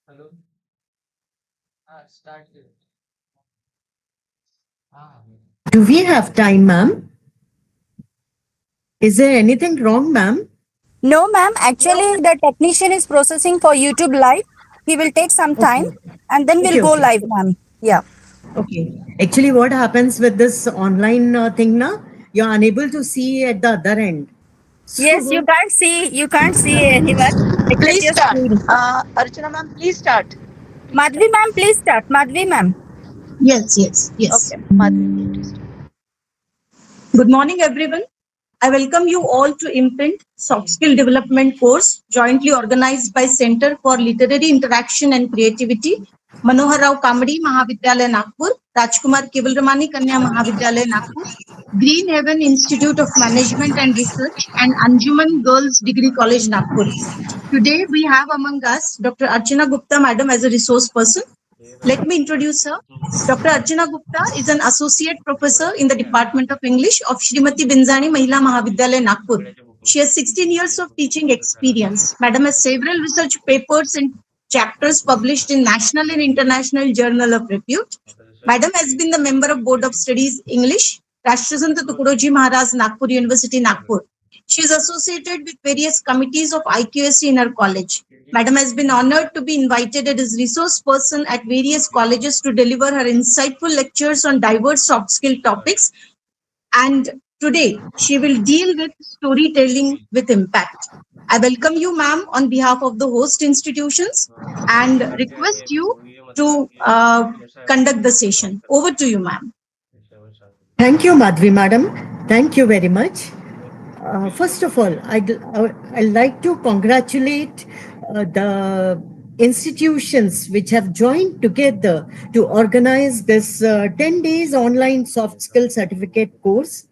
Hello. Start it. Ah, Do we have time, ma'am? Is there anything wrong, ma'am? No, ma'am. Actually, the technician is processing for YouTube live. He will take some time Okay. and then we'll Okay, go okay. live, ma'am. Yeah. Okay. Actually, what happens with this online thing now? You're unable to see at the other end. Yes, So, you can't see anyone except Please your start. screen. Archana ma'am, please start. Madhvi ma'am, please start. Madhvi ma'am. Yes, yes, yes. Okay, Madhvi, please start. Good morning, everyone. I welcome you all to Imprint Soft Skill Development course jointly organized by Center for Literary Interaction and Creativity, MANOHARRAO KAMDI, Mahavidyalaya, Nagpur, Rajkumar Kevalramani Kanya Mahavidyalaya, Nagpur, Green Haven Institute of Management and Research, and Anjuman Girls Degree College, Nagpur. Today, we have among us Dr. Archana Gupta, Madam, as a resource person. Let me introduce her. Dr. Archana Gupta is an associate professor in the Department of English of Srimati Binzani Mahila Mahavidyalaya, Nagpur. She has 16 years of teaching experience. Madam has several research papers and chapters published in national and international journal of repute. Madam has been the member of Board of Studies English, Rashtrasanta Tukudoji Maharaj, Nagpur University, Nagpur. She is associated with various committees of IQAC in her college. Madam has been honored to be invited as resource person at various colleges to deliver her insightful lectures on diverse soft skill topics. And today she will deal with storytelling with impact. I welcome you, ma'am, on behalf of the host institutions and request you to conduct the session. Over to you, ma'am. thank you, Madhvi, madam. Thank you very much. First of all, I'd like to congratulate the institutions which have joined together to organize this 10 days online soft skill certificate course.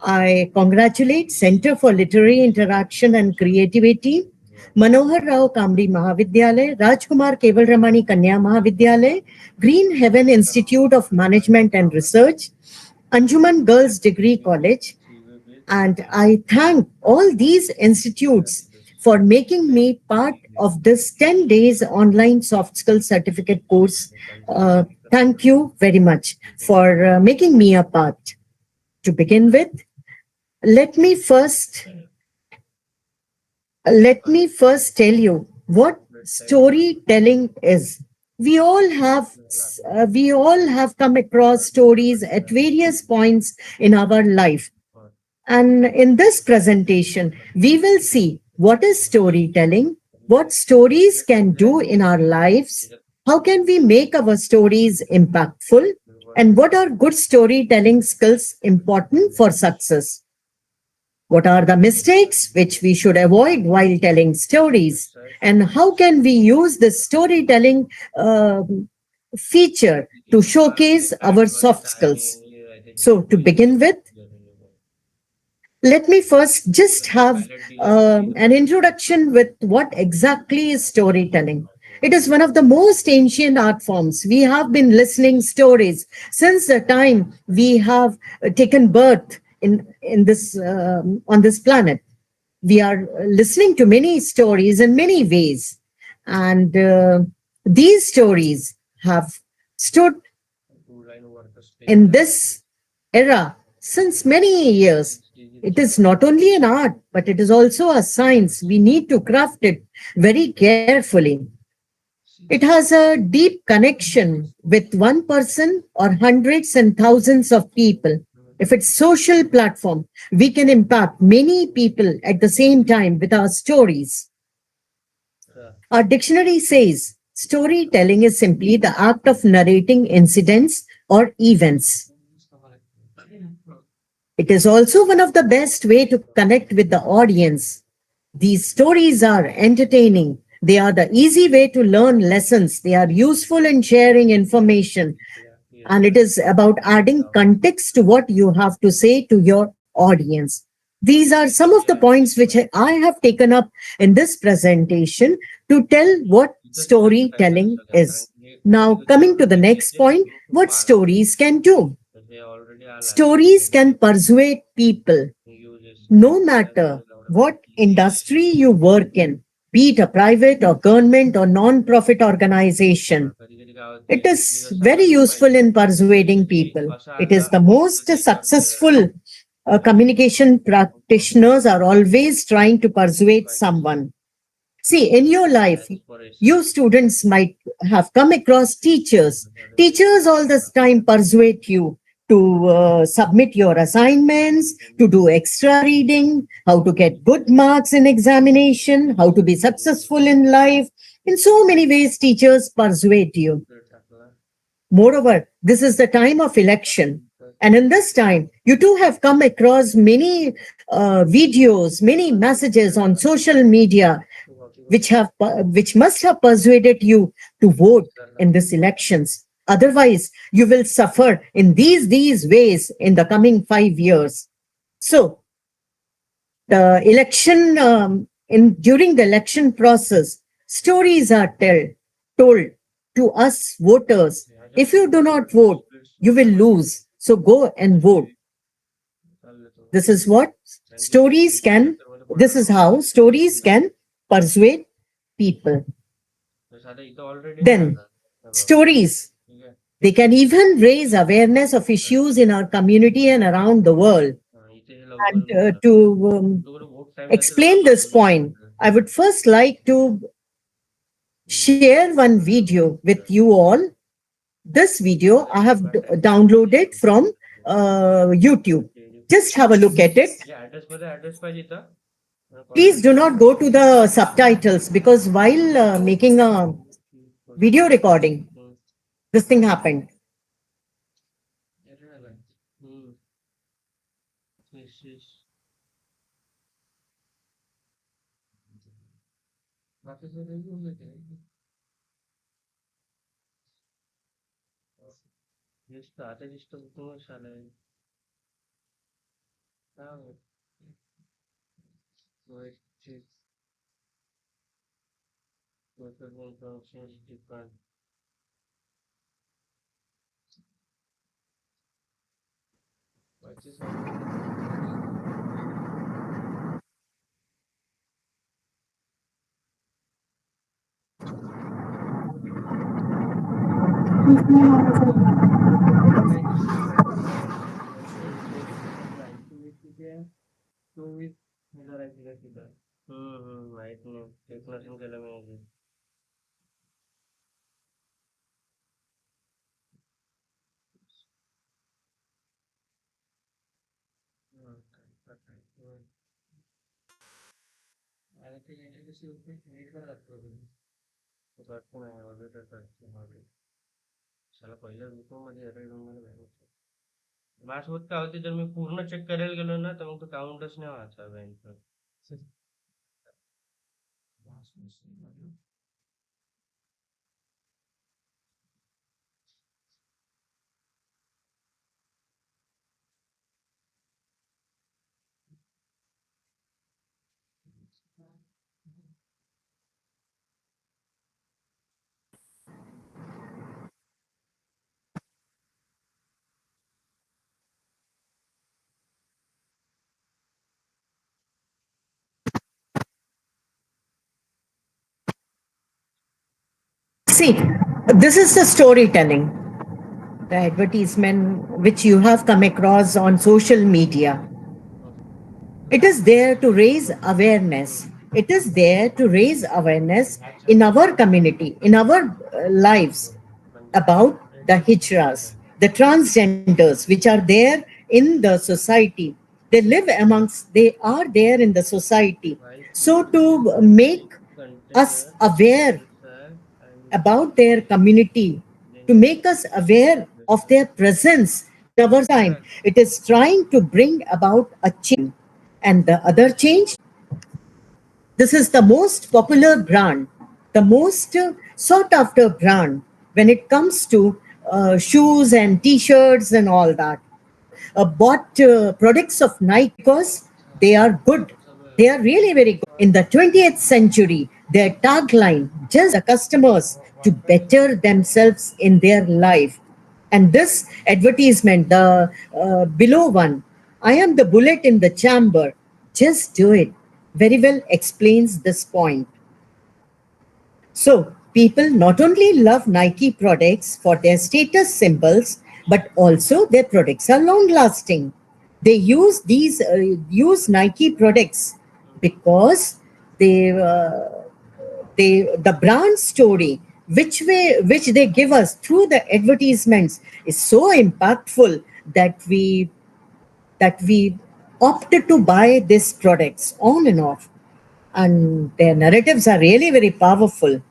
I congratulate Center for Literary Interaction and Creativity, MANOHARRAO KAMDI Mahavidyalaya, Rajkumar Kevalramani Kanya Mahavidyalaya, Green Haven Institute of Management and Research, Anjuman Girls Degree College, and I thank all these institutes for making me part of this 10 days online soft skill certificate course. Thank you very much for making me a part. To begin with, let me first tell you what storytelling is. We all have come across stories at various points in our life. And in this presentation, we will see what is storytelling, what stories can do in our lives, how can we make our stories impactful, and what are good storytelling skills important for success. What are the mistakes which we should avoid while telling stories? And how can we use the storytelling feature to showcase our soft skills? So, to begin with, let me first just have an introduction with what exactly is storytelling. It is one of the most ancient art forms. We have been listening stories since the time we have taken birth in this on this planet. We are listening to many stories in many ways, and these stories have stood in this era since many years. It is not only an art, but it is also a science. We need to craft it very carefully. It has a deep connection with one person or hundreds and thousands of people. If it's social platform, we can impact many people at the same time with our stories. Our dictionary says storytelling is simply the act of narrating incidents or events. It is also one of the best way to connect with the audience. These stories are entertaining. They are the easy way to learn lessons. They are useful in sharing information. And it is about adding context to what you have to say to your audience. These are some of the points which I have taken up in this presentation to tell what storytelling is. Now, coming to the next point, what stories can do. Stories can persuade people no matter what industry you work in, be it a private or government or non-profit organization. It is very useful in persuading people. It is the most successful communication practitioners are always trying to persuade someone. See, in your life, you students might have come across teachers. Teachers all this time persuade you to submit your assignments, to do extra reading, how to get good marks in examination, how to be successful in life. In so many ways, teachers persuade you. Moreover, this is the time of election. And in this time, you too have come across many videos, many messages on social media, which must have persuaded you to vote in these elections. Otherwise, you will suffer in these ways in the coming 5 years. So, the election during the election process, stories are told to us voters. If you do not vote, you will lose. So go and vote. This is how stories can persuade people. Then stories, they can even raise awareness of issues in our community and around the world. And to explain this point, I would first like to share one video with you all. This video I have downloaded from YouTube. Just have a look at it. Please do not go to the subtitles because while making a video recording, this thing happened. See, this is the storytelling, the advertisement which you have come across on social media. It is there to raise awareness. It is there to raise awareness in our community, in our lives about the hijras, the transgenders, which are there in the society. They are there in the society. So to make us aware about their community, to make us aware of their presence in our time, it is trying to bring about a change. And the other change, this is the most popular brand, the most sought after brand when it comes to shoes and t-shirts and all that. Bought products of Nike because they are good. They are really very good. In the 20th century, their tagline, just the customers to better themselves in their life. And this advertisement, the below one, I am the bullet in the chamber. Just do it. Very well explains this point. So people not only love Nike products for their status symbols, but also their products are long lasting. They use Nike products because they the brand story which they give us through the advertisements is so impactful that we opted to buy these products on and off, and their narratives are really very powerful.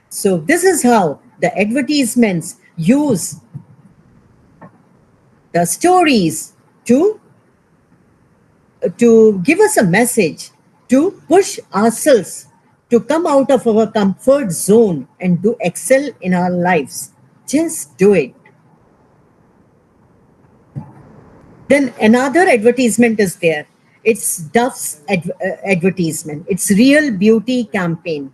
So this is how the advertisements use the stories to give us a message, to push ourselves to come out of our comfort zone and to excel in our lives. Just do it. Then another advertisement is there. It's Duff's advertisement. It's Real Beauty campaign.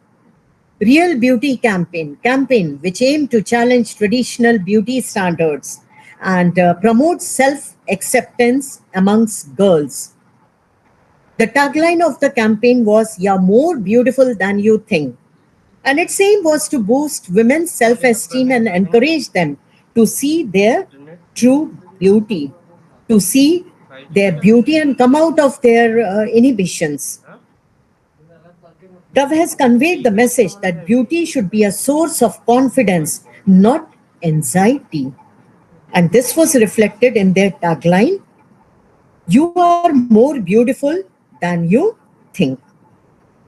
Real Beauty campaign which aim to challenge traditional beauty standards and promote self-acceptance amongst girls. The tagline of the campaign was "You're more beautiful than you think." And its aim was to boost women's self-esteem and encourage them to see their true beauty, to see their beauty and come out of their inhibitions. Dove has conveyed the message that beauty should be a source of confidence, not anxiety. And this was reflected in their tagline: "You are more beautiful than you think."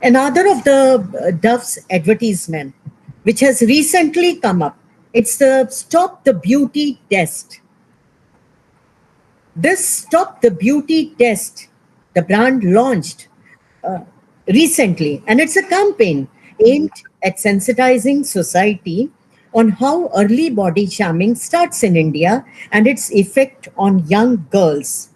Another of the Dove's advertisement, which has recently come up, it's the Stop the Beauty Test. This Stop the Beauty Test, the brand launched recently, and it's a campaign aimed at sensitizing society on how early body shaming starts in India and its effect on young girls.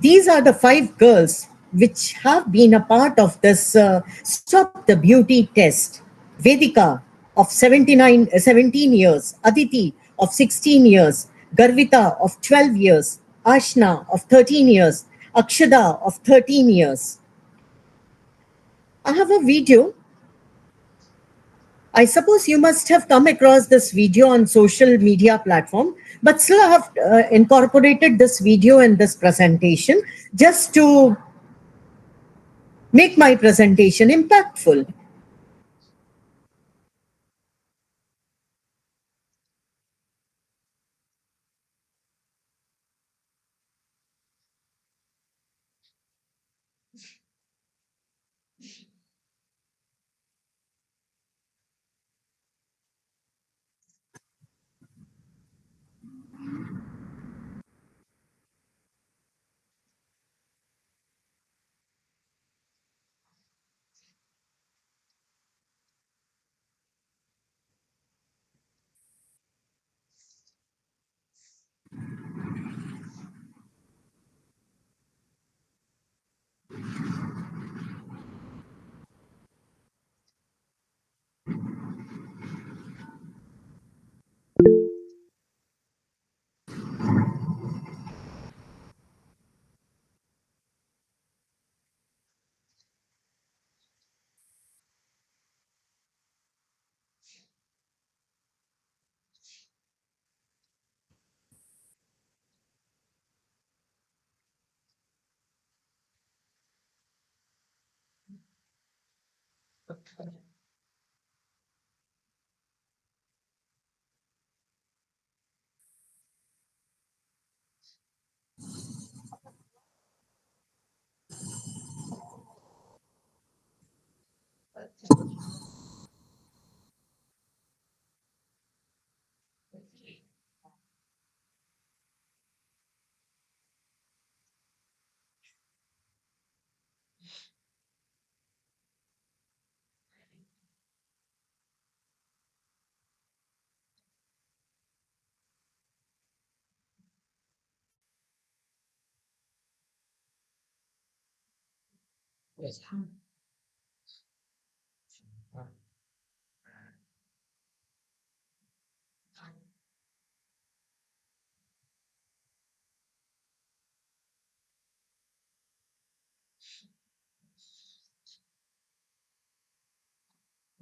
These are the 5 girls which have been a part of this Stop the Beauty Test. Vedika of 17 years, Aditi of 16 years, Garvita of 12 years, Ashna of 13 years, Akshada of 13 years. I have a video. I suppose you must have come across this video on social media platform, but still I have incorporated this video in this presentation just to make my presentation impactful.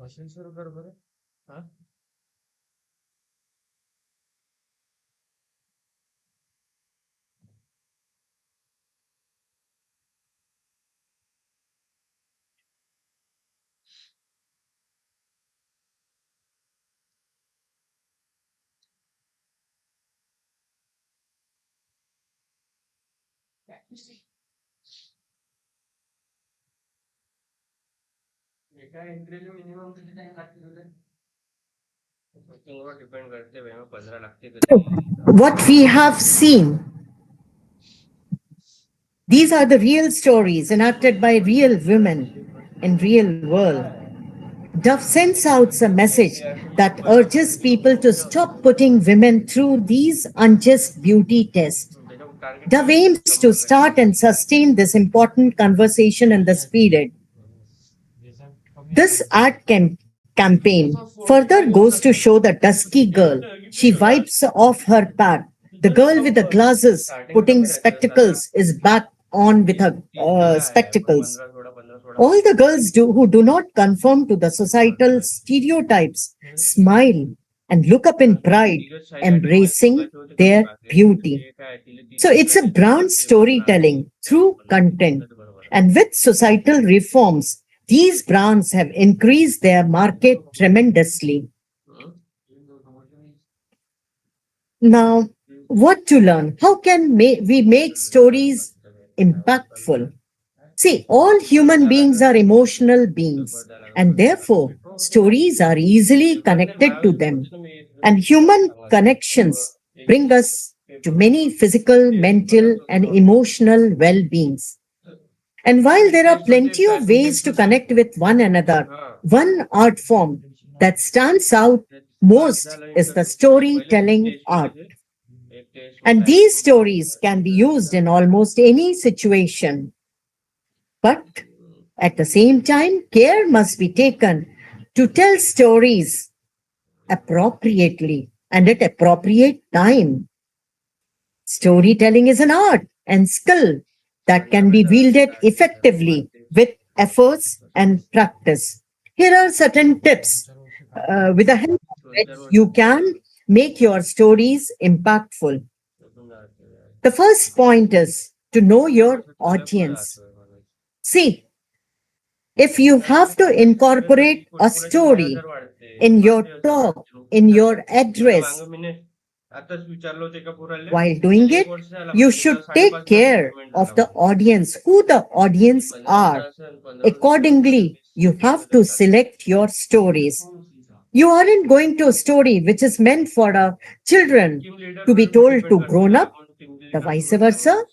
Machine सुरू कर बरं. हा एका एंट्रीला minimum किती time लागते तुला? वर depend करते भाई, मग 15 लागते So, कधी. what we have seen, these are the real stories enacted by real women in real world. Dove sends out a message that urges people to stop putting women through these unjust beauty tests. Dove aims to start and sustain this important conversation in the spirit. This campaign further goes to show the dusky girl. She wipes off her pad. The girl with the glasses putting spectacles is back on with her spectacles. All the girls who do not conform to the societal stereotypes smile and look up in pride, embracing their beauty. So it's a brand storytelling through content. And with societal reforms, these brands have increased their market tremendously. Now, what to learn? How can we make stories impactful? See, all human beings are emotional beings, and therefore, stories are easily connected to them. And human connections bring us to many physical, mental, and emotional well beings. And while there are plenty of ways to connect with one another, one art form that stands out most is the storytelling art. And these stories can be used in almost any situation. But at the same time, care must be taken to tell stories appropriately and at appropriate time. Storytelling is an art and skill that can be wielded effectively with efforts and practice. Here are certain tips with the help of which you can make your stories impactful. The first point is to know your audience. See, if you have to incorporate a story in your talk, in your address, while doing it, you should take care of the audience, who the audience are. Accordingly, you have to select your stories. You aren't going to a story which is meant for children to be told to grown up, the vice versa.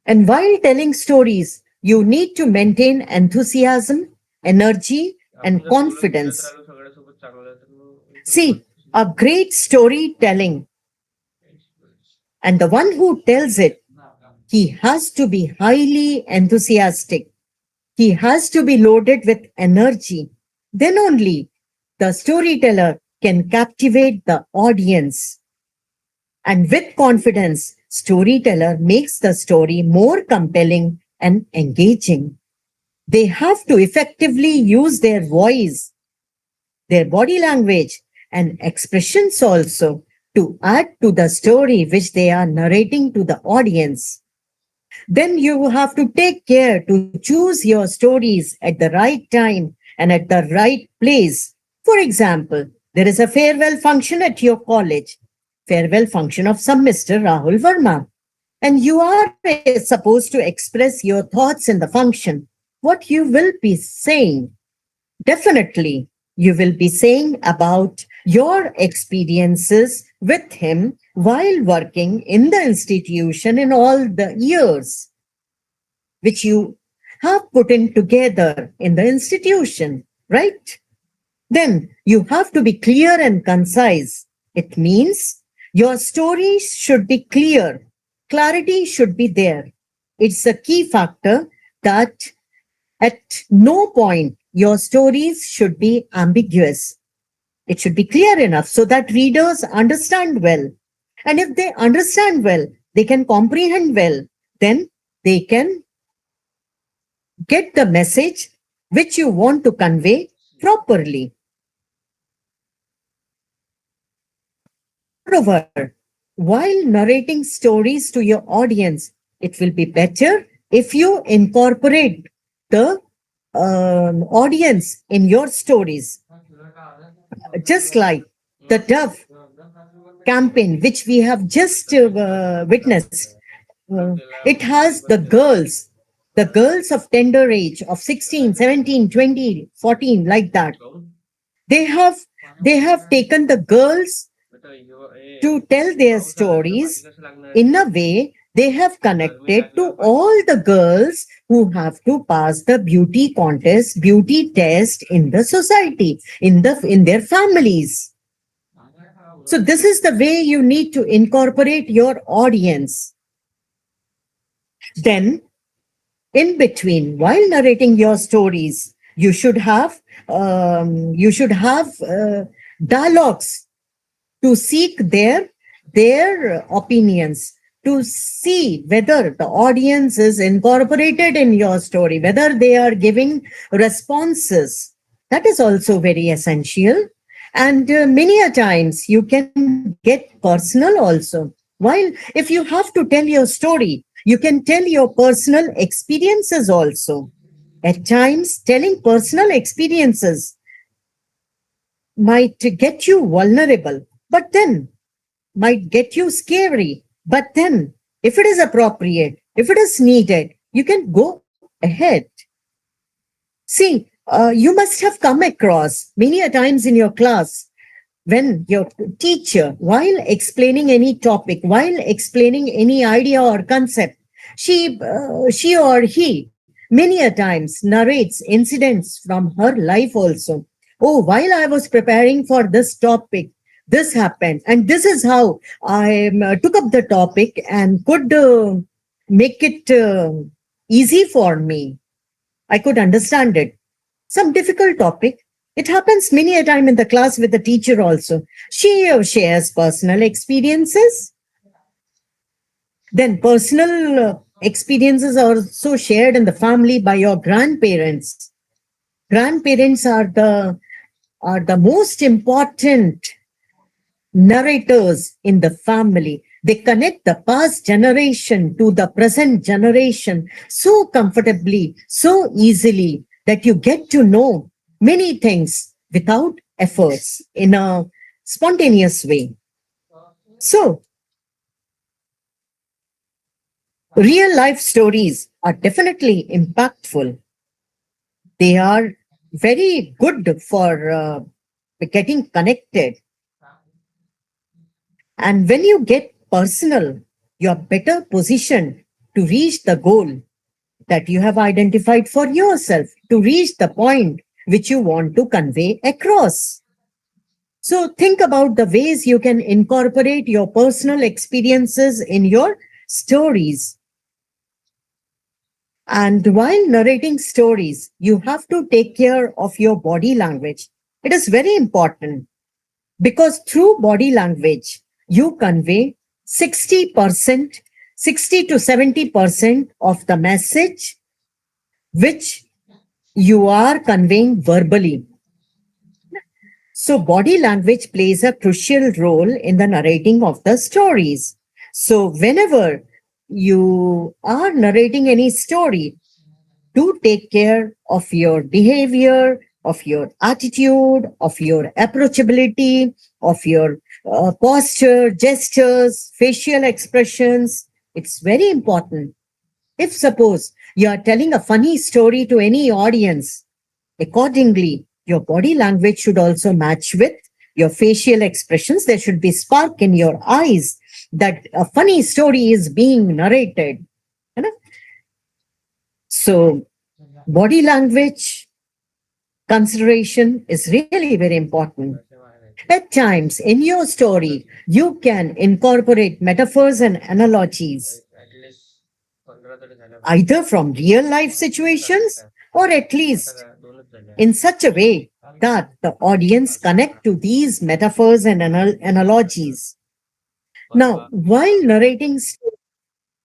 And while telling stories, you need to maintain enthusiasm, energy, and confidence. See, a great storytelling, and the one who tells it, he has to be highly enthusiastic. He has to be loaded with energy. Then only the storyteller can captivate the audience. And with confidence, storyteller makes the story more compelling and engaging. They have to effectively use their voice, their body language, and expressions also to add to the story which they are narrating to the audience. Then you have to take care to choose your stories at the right time and at the right place. For example, there is a farewell function at your college, farewell function of some Mr. Rahul Verma, and you are supposed to express your thoughts in the function. What you will be saying? Definitely, you will be saying about your experiences with him while working in the institution in all the years which you have put in together in the institution, right? Then you have to be clear and concise. It means your story should be clear. Clarity should be there. It's a key factor that at no point your stories should be ambiguous. It should be clear enough so that readers understand well. And if they understand well, they can comprehend well, then they can get the message which you want to convey properly. Moreover, while narrating stories to your audience, it will be better if you incorporate the audience in your stories. Just like the Dove campaign, which we have just witnessed, it has the girls of tender age of 16, 17, 20, 14, like that. They have taken the girls to tell their stories in a way. They have connected to all the girls who have to pass the beauty contest, beauty test in the society, in their families. So this is the way you need to incorporate your audience. Then, in between, while narrating your stories, you should have dialogues to seek their opinions, to see whether the audience is incorporated in your story, whether they are giving responses. That is also very essential. And many a times you can get personal also. While if you have to tell your story, you can tell your personal experiences also. At times, telling personal experiences might get you vulnerable, but then might get you scary. But then, if it is appropriate, if it is needed, you can go ahead. See, you must have come across many a times in your class when your teacher, while explaining any topic, while explaining any idea or concept, she or he many a times narrates incidents from her life also. Oh, while I was preparing for this topic, this happened, and this is how I took up the topic and could make it easy for me. I could understand it. Some difficult topic. It happens many a time in the class with the teacher also. She shares personal experiences. Then personal experiences are also shared in the family by your grandparents. Grandparents are the most important narrators in the family. They connect the past generation to the present generation so comfortably, so easily, that you get to know many things without efforts in a spontaneous way. So, real life stories are definitely impactful. They are very good for getting connected. And when you get personal, you're better positioned to reach the goal that you have identified for yourself, to reach the point which you want to convey across. So think about the ways you can incorporate your personal experiences in your stories. And while narrating stories, you have to take care of your body language. It is very important because through body language, you convey 60%, 60 to 70% of the message which you are conveying verbally. So body language plays a crucial role in the narrating of the stories. So whenever you are narrating any story, do take care of your behavior, of your attitude, of your approachability, of your posture, gestures, facial expressions. It's very important. If suppose you are telling a funny story to any audience, accordingly, your body language should also match with your facial expressions. There should be spark in your eyes that a funny story is being narrated. You know? So, body language consideration is really very important. At times in your story, you can incorporate metaphors and analogies, either from real life situations or at least in such a way that the audience connect to these metaphors and analogies. Now, while narrating,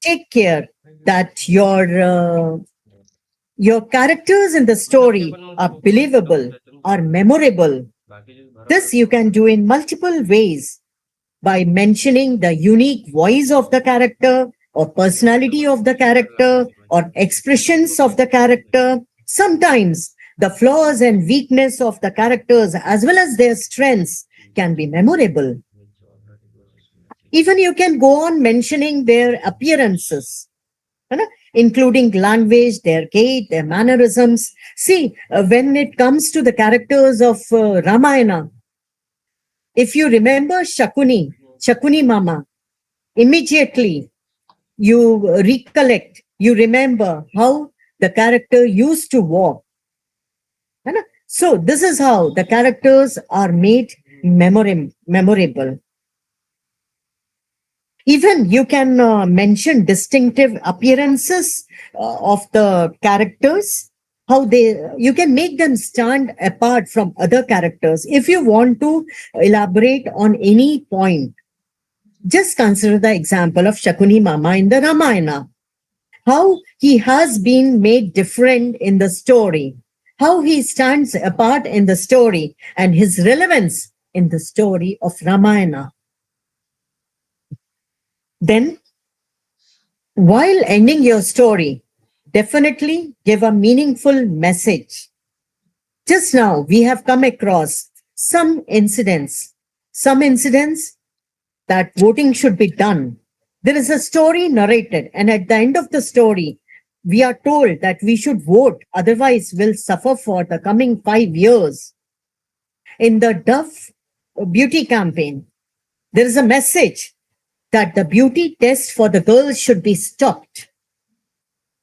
take care that your characters in the story are believable, are memorable. This you can do in multiple ways by mentioning the unique voice of the character or personality of the character or expressions of the character. Sometimes the flaws and weakness of the characters as well as their strengths can be memorable. Even you can go on mentioning their appearances, including language, their gait, their mannerisms. See, when it comes to the characters of Ramayana, if you remember Shakuni Mama, immediately you recollect, you remember how the character used to walk. So this is how the characters are made memorable. Even you can mention distinctive appearances of the characters, how you can make them stand apart from other characters. If you want to elaborate on any point, just consider the example of Shakuni Mama in the Ramayana. How he has been made different in the story, how he stands apart in the story, and his relevance in the story of Ramayana. Then, while ending your story, definitely give a meaningful message. Just now, we have come across some incidents that voting should be done. There is a story narrated, and at the end of the story, we are told that we should vote, otherwise we'll suffer for the coming 5 years. In the Dove beauty campaign, there is a message that the beauty test for the girls should be stopped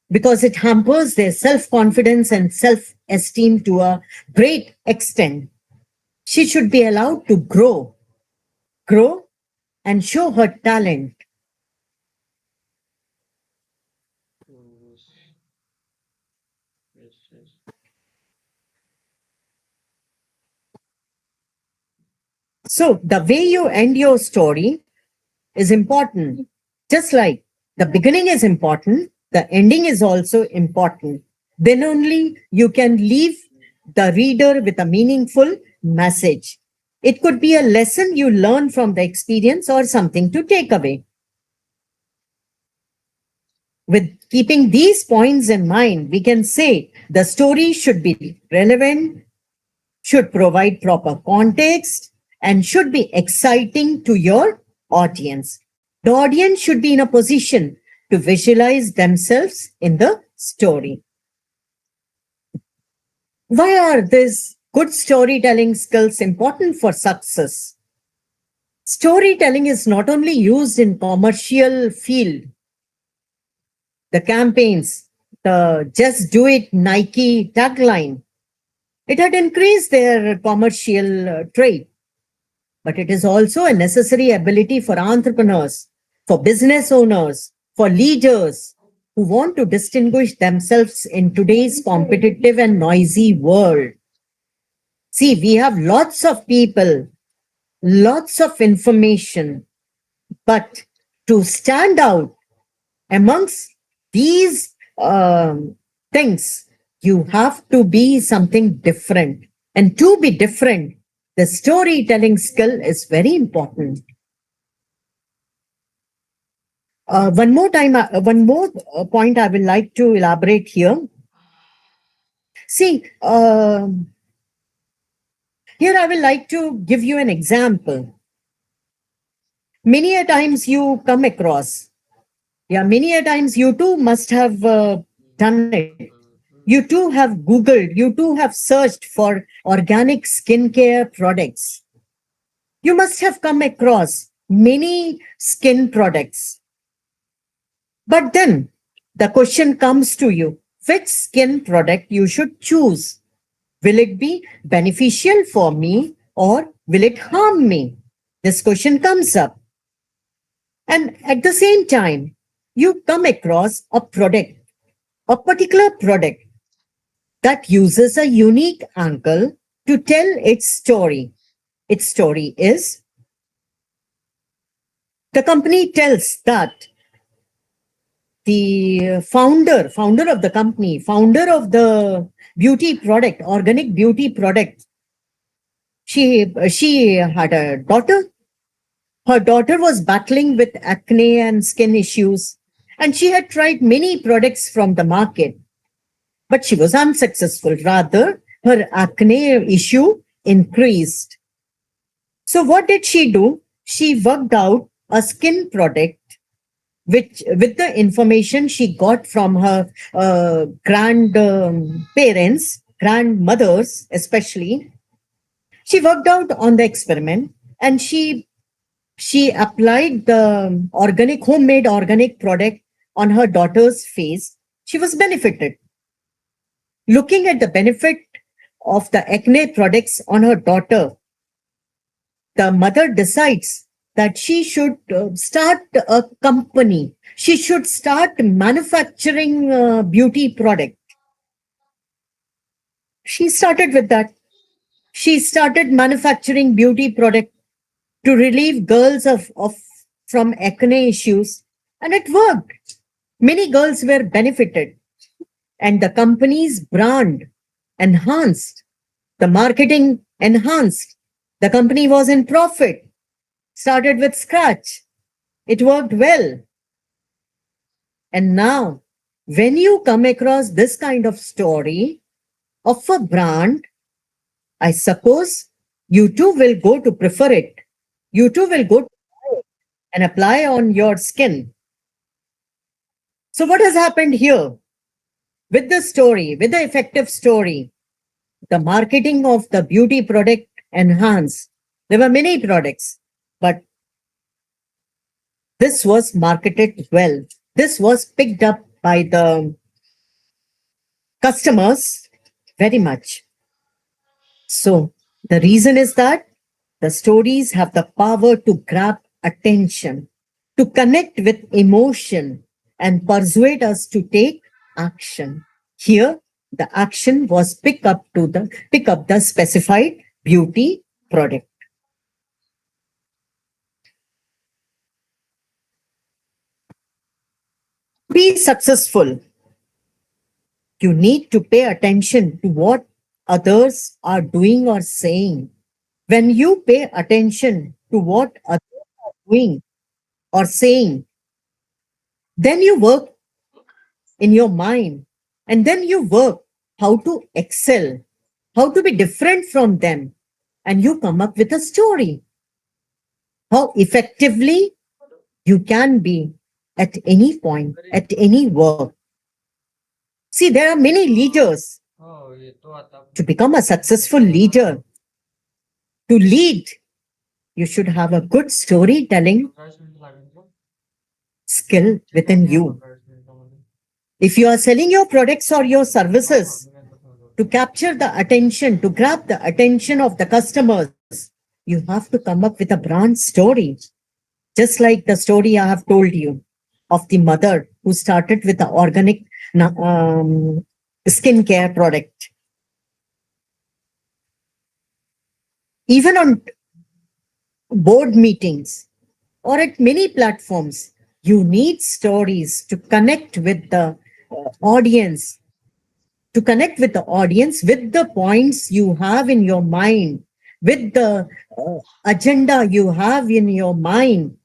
because it hampers their self-confidence and self-esteem to a great extent. She should be allowed to grow and show her talent. So the way you end your story is important. Just like the beginning is important, the ending is also important. Then only you can leave the reader with a meaningful message. It could be a lesson you learn from the experience or something to take away. With keeping these points in mind, we can say the story should be relevant, should provide proper context, and should be exciting to your audience. The audience should be in a position to visualize themselves in the story. Why are these good storytelling skills important for success? Storytelling is not only used in commercial field. The campaigns, the Just Do It Nike tagline, it had increased their commercial trade. But it is also a necessary ability for entrepreneurs, for business owners, for leaders who want to distinguish themselves in today's competitive and noisy world. See, we have lots of people, lots of information, but to stand out amongst these things, you have to be something different. And to be different, the storytelling skill is very important. One more point I would like to elaborate here. See, here I would like to give you an example. Many a times you come across, many a times you too must have done it. You too have Googled, you too have searched for organic skincare products. You must have come across many skin products. But then the question comes to you, which skin product you should choose? Will it be beneficial for me or will it harm me? This question comes up. And at the same time, you come across a product, a particular product that uses a unique angle to tell its story. Its story is, the company tells that the founder of the company, founder of the beauty product, organic beauty product, she had a daughter. Her daughter was battling with acne and skin issues, and she had tried many products from the market, but she was unsuccessful. Rather, her acne issue increased. So what did she do? She worked out a skin product which, with the information she got from her grandmothers especially. She worked out on the experiment, and she applied the homemade organic product on her daughter's face. She was benefited. Looking at the benefit of the acne products on her daughter, the mother decides that she should start a company. She should start manufacturing beauty product. She started with that. She started manufacturing beauty product to relieve girls from acne issues, and it worked. Many girls were benefited, and the company's brand enhanced, the marketing enhanced. The company was in profit, started with scratch. It worked well. And now, when you come across this kind of story of a brand, I suppose you too will go to prefer it. You too will go to buy it and apply on your skin. So what has happened here? With the story, with the effective story, the marketing of the beauty product enhanced. There were many products, but this was marketed well. This was picked up by the customers very much. So the reason is that the stories have the power to grab attention, to connect with emotion, and persuade us to take action. Here, the action was pick up the specified beauty product. Be successful. You need to pay attention to what others are doing or saying. When you pay attention to what others are doing or saying, then you work in your mind, and then you work how to excel, how to be different from them, and you come up with a story. How effectively you can be at any point, at any work. See, there are many leaders. हो ये तो आता To become a successful leader, to lead, you should have a good storytelling 15 minute लागेल का? skill within you. 15 मिनिटामध्ये. If you are selling your products or your services मी नंतर सांगतो. to capture the attention, to grab the attention of the customers, you have to come up with a brand story. Just like the story I have told you of the mother who started with the organic skincare product. Even on board meetings or at many platforms, you need stories to connect with the audience, with the points you have in your mind, with the agenda you have in your mind.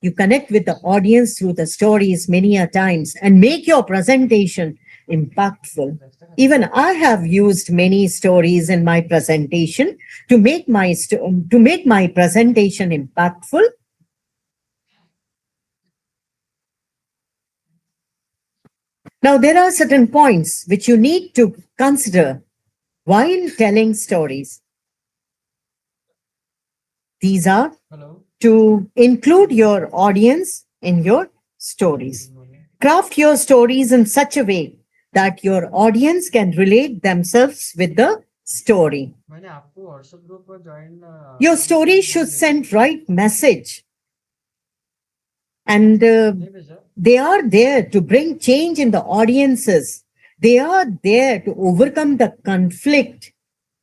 You connect with the audience through the stories many a times and make your presentation impactful. Even I have used many stories in my presentation to make my presentation impactful. Now, there are certain points which you need to consider while telling stories. These are Hello. to include your audience in your stories. Craft your stories in such a way that your audience can relate themselves with the story. मैंने आपको WhatsApp group पर join Your story should send right message. And नहीं भेजा. they are there to bring change in the audiences. They are there to overcome the conflict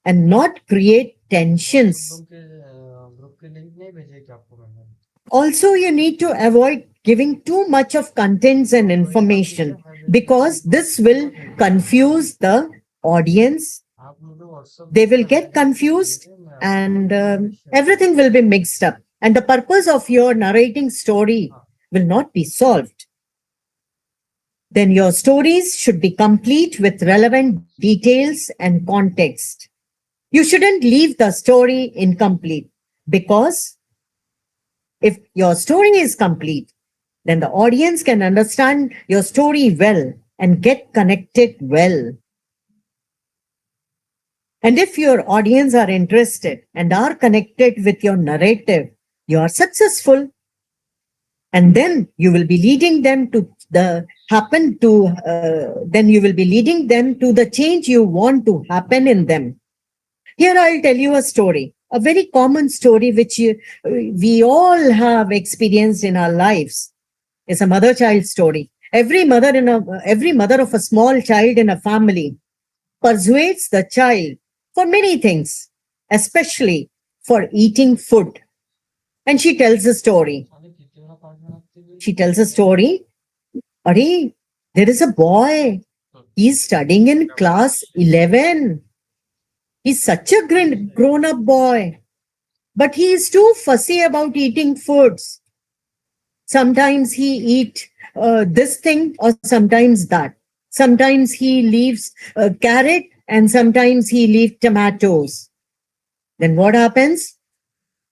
and not create tensions. Group के link नहीं भेजे क्या आपको मैंने? Also, you need to avoid giving too much of contents and information because this will confuse the audience. आप मुझे WhatsApp They will get confused and everything will be mixed up. And the purpose of your narrating story will not be solved. Then your stories should be complete with relevant details and context. You shouldn't leave the story incomplete, because if your story is complete, then the audience can understand your story well and get connected well. And if your audience are interested and are connected with your narrative, you are successful. And then you will be leading them to the change you want to happen in them. Here I'll tell you a story, a very common story which we all have experienced in our lives. It's a mother-child story. Every mother of a small child in a family persuades the child for many things, especially for eating food. And she tells a story. She tells a story. Arey, there is a boy. He's studying in class 11. He's such a grown-up boy. But he is too fussy about eating foods. Sometimes he eats this thing or sometimes that. Sometimes he leaves carrot and sometimes he leaves tomatoes. Then what happens?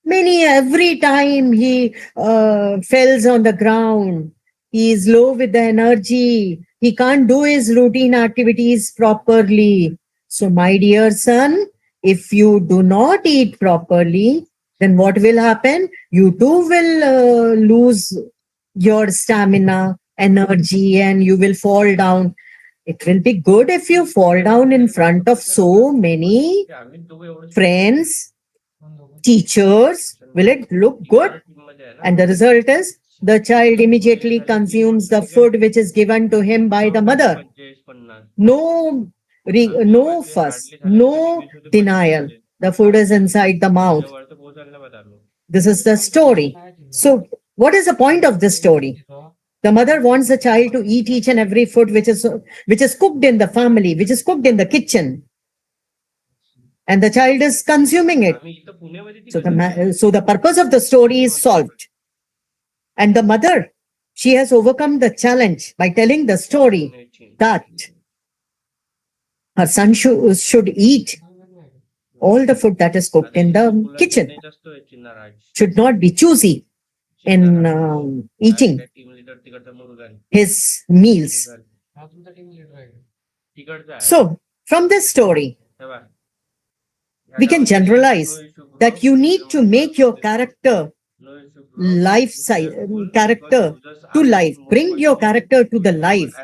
Every time he falls on the ground, he is low with the energy. He can't do his routine activities properly. So my dear son, if you do not eat properly, then what will happen? You too will lose your stamina, energy, and you will fall down. It will be good if you fall down in front of so many friends, teachers. Will it look good? And the result is the child immediately consumes the food which is given to him by the mother. No fuss, no denial. The food is inside the mouth. This is the story. So what is the point of this story? The mother wants the child to eat each and every food which is cooked in the family, which is cooked in the kitchen. And the child is consuming it. So the purpose of the story is solved. And the mother, she has overcome the challenge by telling the story that her son should eat all the food that is cooked in the kitchen, should not be choosy in eating his meals. So, from this story, we can generalize that you need to make your character to life. Bring your character to the life.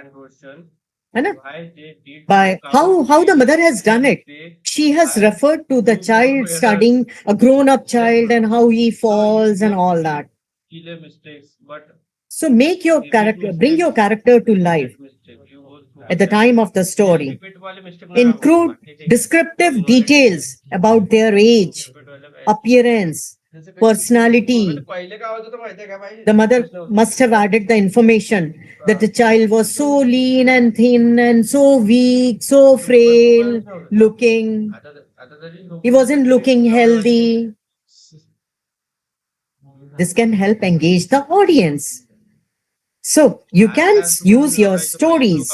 By how the mother has done it. She has referred to the child studying, a grown-up child, and how he falls and all that. So bring your character to life at the time of the story. Include descriptive details about their age, appearance, personality. The mother must have added the information that the child was so lean and thin and so weak, so frail looking. He wasn't looking healthy. This can help engage the audience. So you can use your stories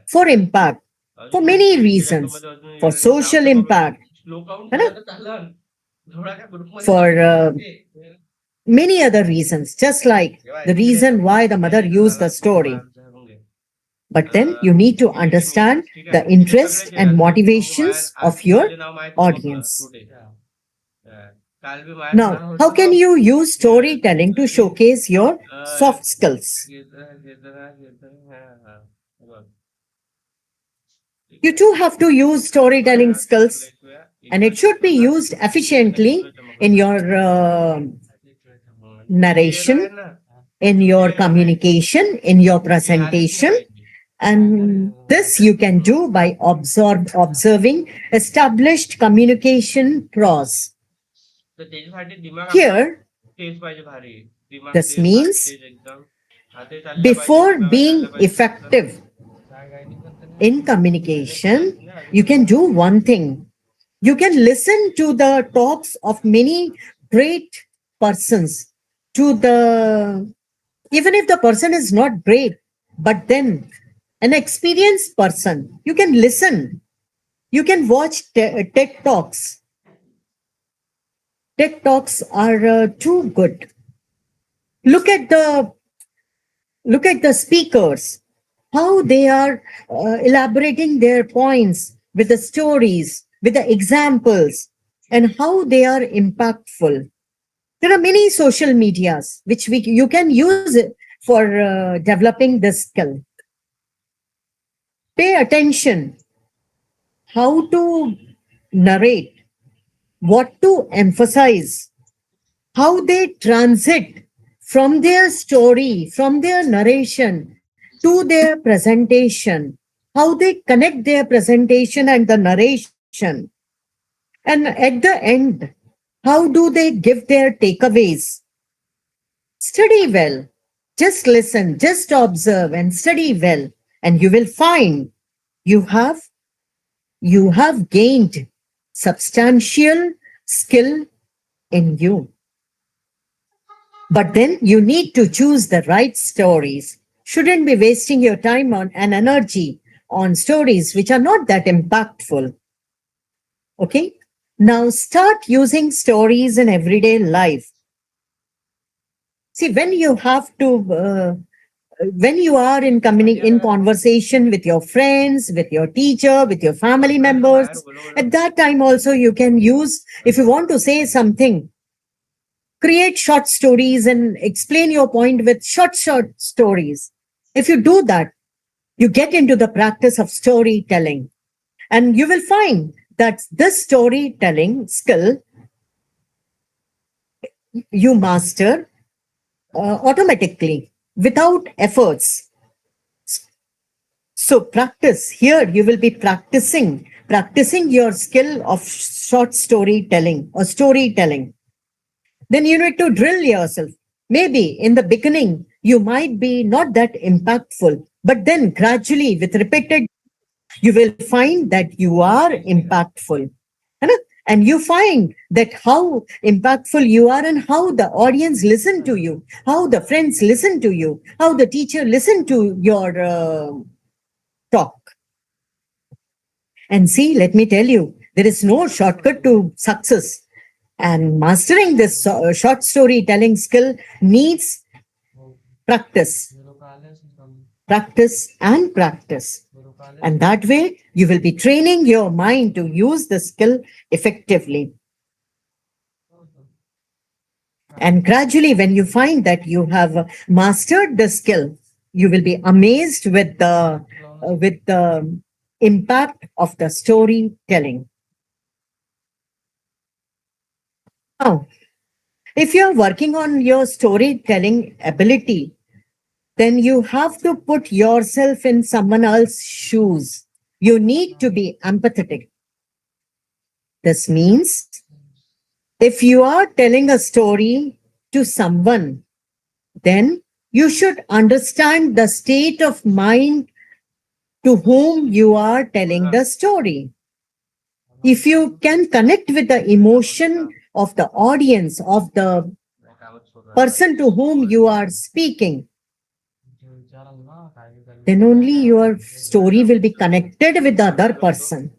for impact, for many reasons, for social impact, for many other reasons, just like the reason why the mother used the story. But then you need to understand the interest and motivations of your audience. Now, how can you use storytelling to showcase your soft skills? You too have to use storytelling skills, and it should be used efficiently in your narration, in your communication, in your presentation. And this you can do by observing established communication prose. Here, this means before being effective in communication, you can do one thing, You can listen to the talks of many great persons, even if the person is not great, but then an experienced person, you can listen. You can watch TED Talks. TED Talks are too good. Look at the speakers, how they are elaborating their points with the stories, with the examples, and how they are impactful. There are many social medias which you can use it for developing this skill. Pay attention how to narrate, what to emphasize, how they transit from their story, from their narration to their presentation, how they connect their presentation and the narration. And at the end, how do they give their takeaways? Study well. Just listen, just observe and study well. And you will find you have gained substantial skill in you. But then you need to choose the right stories. Shouldn't be wasting your time and energy on stories which are not that impactful. Okay? Now start using stories in everyday life. See, when you are in conversation with your friends, with your teacher, with your family members, at that time also you can use, if you want to say something, create short stories and explain your point with short stories. If you do that, you get into the practice of storytelling, and you will find that this storytelling skill you master automatically without efforts. So practice. Here you will be practicing your skill of short storytelling or storytelling. Then you need to drill yourself. Maybe in the beginning, you might be not that impactful, but then gradually with repeated, you will find that you are impactful. And you find that how impactful you are and how the audience listen to you, how the friends listen to you, how the teacher listen to your talk. And see, let me tell you, there is no shortcut to success. And mastering this short storytelling skill needs practice, practice and practice. And that way, you will be training your mind to use the skill effectively. And gradually, when you find that you have mastered the skill, you will be amazed with the impact of the storytelling. Now, if you're working on your storytelling ability, then you have to put yourself in someone else's shoes. You need to be empathetic. This means if you are telling a story to someone, then you should understand the state of mind to whom you are telling the story. If you can connect with the emotion of the audience, of the person to whom you are speaking, then only your story will be connected with the other person.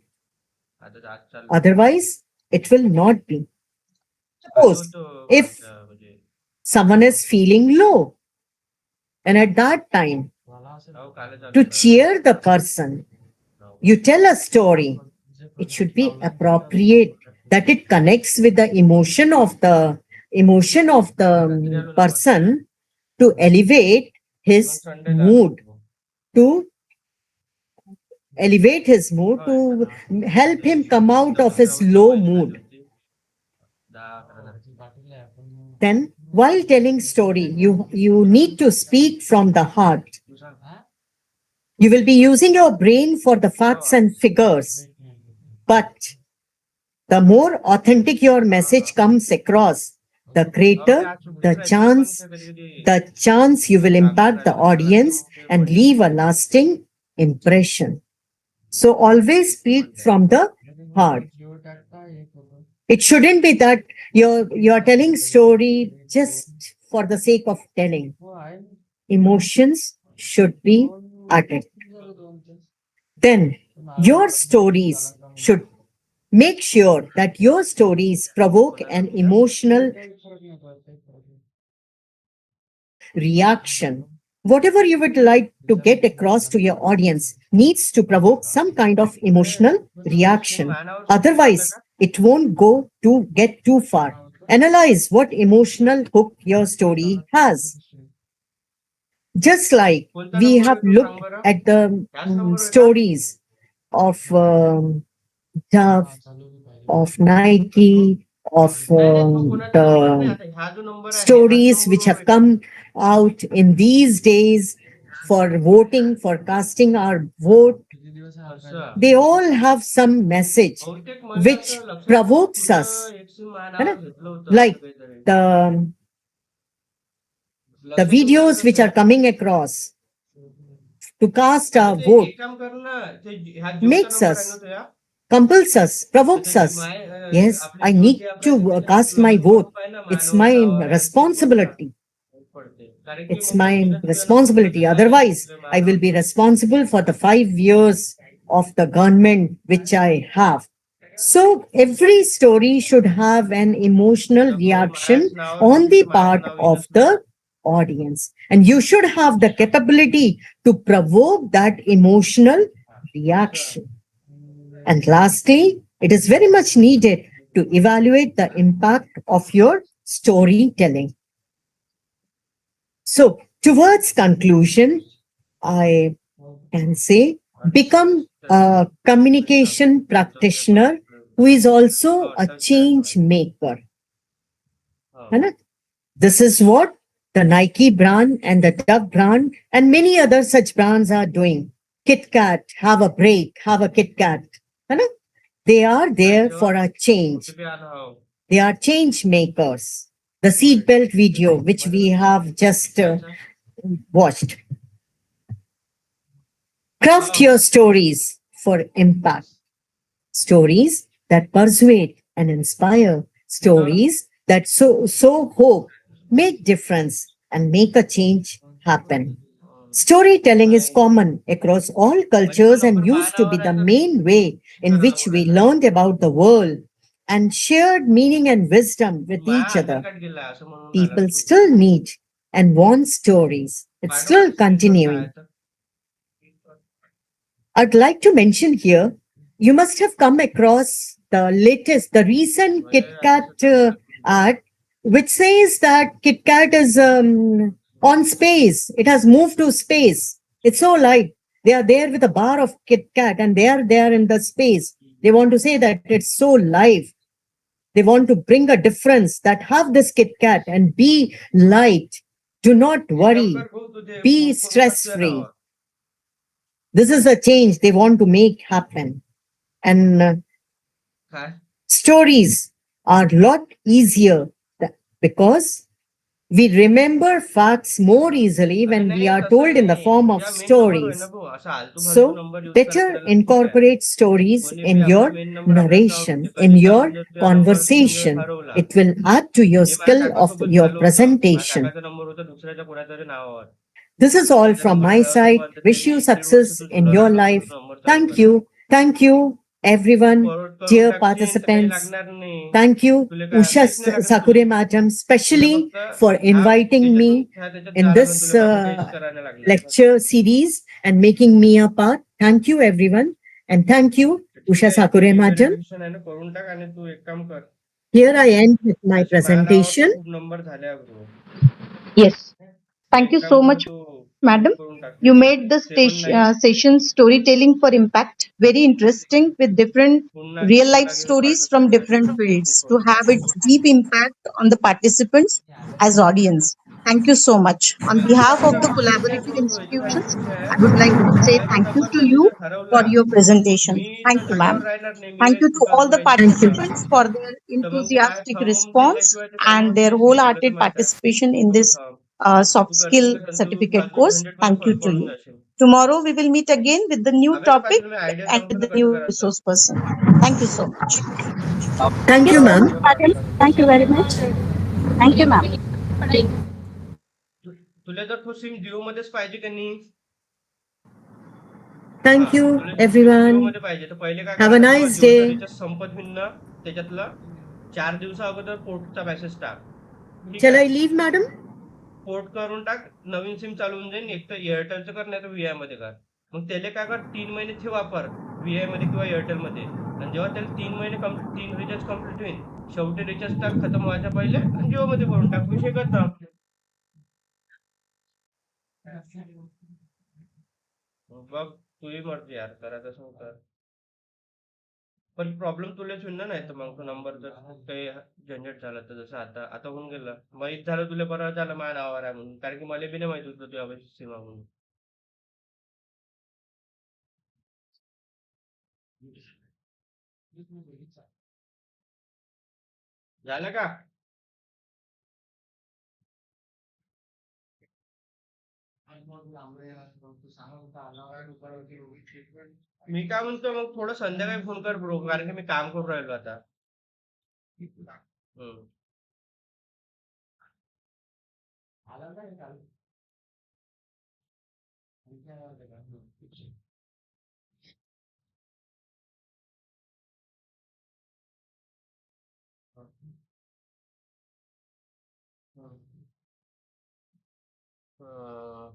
Otherwise, it will not be. Suppose if someone is feeling low, and at that time, to cheer the person, you tell a story. It should be appropriate that it connects with the emotion of the person to elevate his mood, to help him come out of his low mood. Then, while telling story, you need to speak from the heart. You will be using your brain for the facts and figures, but the more authentic your message comes across, the greater the chance you will impact the audience and leave a lasting impression. So always speak from the heart. It shouldn't be that you're telling story just for the sake of telling. Emotions should be added. Then your stories should make sure that your stories provoke an emotional reaction. Whatever you would like to get across to your audience needs to provoke some kind of emotional reaction. Otherwise, it won't get too far. Analyze what emotional hook your story has. Just like we have looked at the stories of Dove, of Nike, of the stories which have come out in these days for voting, for casting our vote, they all have some message which provokes us. है ना? Like the videos which are coming across to cast our vote makes us, compels us, provokes us. Yes, I need to cast my vote. It's my responsibility. It's my responsibility. Otherwise, I will be responsible for the 5 years of the government which I have. So every story should have an emotional reaction on the part of the audience. And you should have the capability to provoke that emotional reaction. And lastly, it is very much needed to evaluate the impact of your storytelling. So, towards conclusion, I can say become a communication practitioner who is also a change maker. है ना? This is what the Nike brand and the Dove brand and many other such brands are doing. Kit Kat, have a break, have a Kit Kat. है ना? They are there for a change. They are change makers. The seatbelt video, which we have just watched. Craft your stories for impact. Stories that persuade and inspire. Stories that sow hope, make difference, and make a change happen. Storytelling is common across all cultures and used to be the main way in which we learned about the world and shared meaning and wisdom with each other. People still need and want stories. It's still continuing. I'd like to mention here, you must have come across the recent Kit Kat ad, which says that Kit Kat is on space. It has moved to space. It's so light. They are there with a bar of Kit Kat and they are there in the space. They want to say that it's so live. They want to bring a difference that have this Kit Kat and be light. Do not worry. Be stress-free. This is a change they want to make happen. And stories are a lot easier because we remember facts more easily when we are told in the form of stories. So, better incorporate stories in your narration, in your conversation. It will add to your skill of your presentation. This is all from my side. Wish you success in your life. Thank you. Thank you, everyone, dear participants. Thank you, Usha Sakure Madam, especially for inviting me in this lecture series and making me a part. Thank you, everyone. And thank you, Usha Sakure Madam. Here I end with my presentation. Yes. Thank you so much, madam. You made the session storytelling for impact very interesting with different real life stories from different fields to have its deep impact on the participants as audience. Thank you so much. On behalf of the collaborative institutions, I would like to say thank you to you for your presentation. Thank you, ma'am. Thank you to all the Thank you. participants for their enthusiastic response and their wholehearted participation in this soft skill certificate course. Thank you to you. Tomorrow we will meet again with the new topic idea and with the new resource person. Thank you so much. Thank you, ma'am. Thank you very much. Thank you, ma'am. तुला जर तो SIM Jio मध्येच पाहिजे का नाही? Thank you, तुला जर Jio everyone. मध्ये पाहिजे तर पहिले काय Have a करायचं, nice जेव्हा जिओचा day. रिचार्ज संपत होईल ना त्याच्यातला 4 दिवसा अगोदर पोर्टचा मेसेज टाक. ठीक Shall I आहे, leave, madam? पोर्ट करून टाक, नवीन सिम चालू होऊन जाईल. एक तर एअरटेलचं कर नाही तर व्हीआय मध्ये कर. मग त्याला काय कर, 3 महिने ते वापर व्हीआय मध्ये किंवा एअरटेल मध्ये. आणि जेव्हा त्याला 3 रिचार्ज कम्प्लीट होईल, शेवटी रिचार्ज टाक खतम व्हायच्या पहिले आणि जिओ मध्ये करून टाक, विषय खतम. बघ तुझी मर्जी यार, करायचं असं कर. पण प्रॉब्लेम तुलाच होईल ना, नाही तर मग तो नंबर जर काही झंझट झाला तर जसं आता आता होऊन गेलं, माहित झालं तुला, बरं झालं माझ्या नावावर आहे म्हणून, कारण की मला बी नाही माहित होतं तुझ्या सीमा म्हणून. झालं का? मी काय म्हणतो, मग थोडं संध्याकाळी फोन कर ब्रो, कारण की मी काम करून राहिलो आता. हम्म. अं,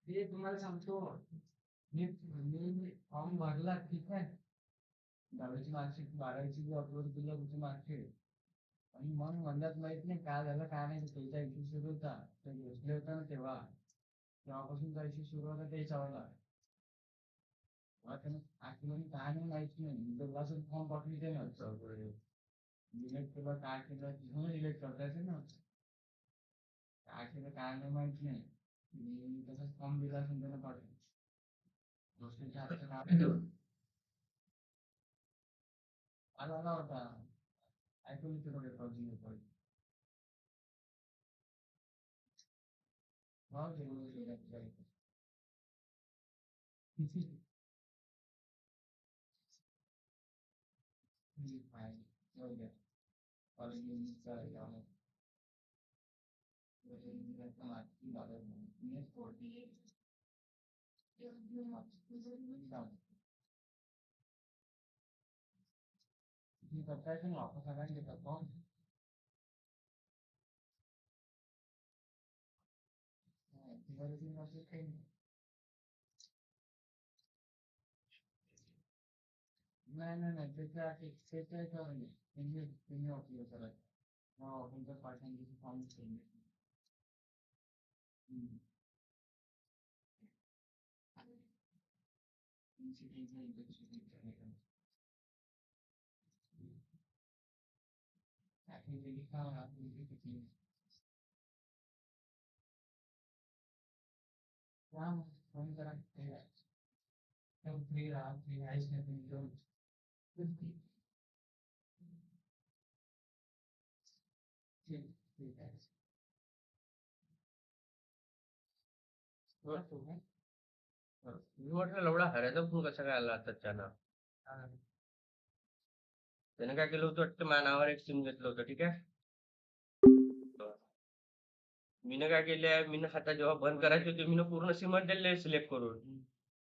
ते तुम्हाला सांगतो, मी फॉर्म भरला, ठीक आहे. 10वीची मार्कशीट, 12वीची अपलोड केलं तुमची मार्कशीट. आणि मग म्हणतात माहित नाही काय झालं काय नाही, त्याचा इश्यू सुरू होता, ते घेतले होता ना तेव्हापासून तो इश्यू सुरू होता त्याच्यावाला. काय नाही माहित नाही, फॉर्म पाठवली ते ना डिलेट केलं, काय केलं तिथून डिलेट करता येते ना, काय केलं काय नाही माहित नाही. तसंच फॉर्म दिला असेल त्यानं पाठवून गोष्टीच्या हातचं काम आला होता. ऐकून येते थोडे पाहिजे करता येते ना, वापस आणायला घेतात फॉर्म. नाही त्याच्या याच्यावर नाही, तुम्ही अपलोड करा. आपण जर पाठवून फॉर्म केले. फोन करा, फ्री राहा, फ्री आहेच नाही तुम्ही जाऊन. ठीक आहे. मी म्हटलं एवढा हऱ्याचा फोन कसा काय आला आताच्या ना. त्याने काय केलं होतं वाटतं, माझ्या नावावर एक सिम घेतलं होतं. ठीक आहे. मीनं काय केलंय, मीनं आता जेव्हा बंद करायची होती, मीनं पूर्ण सिमच दिले सिलेक्ट करून.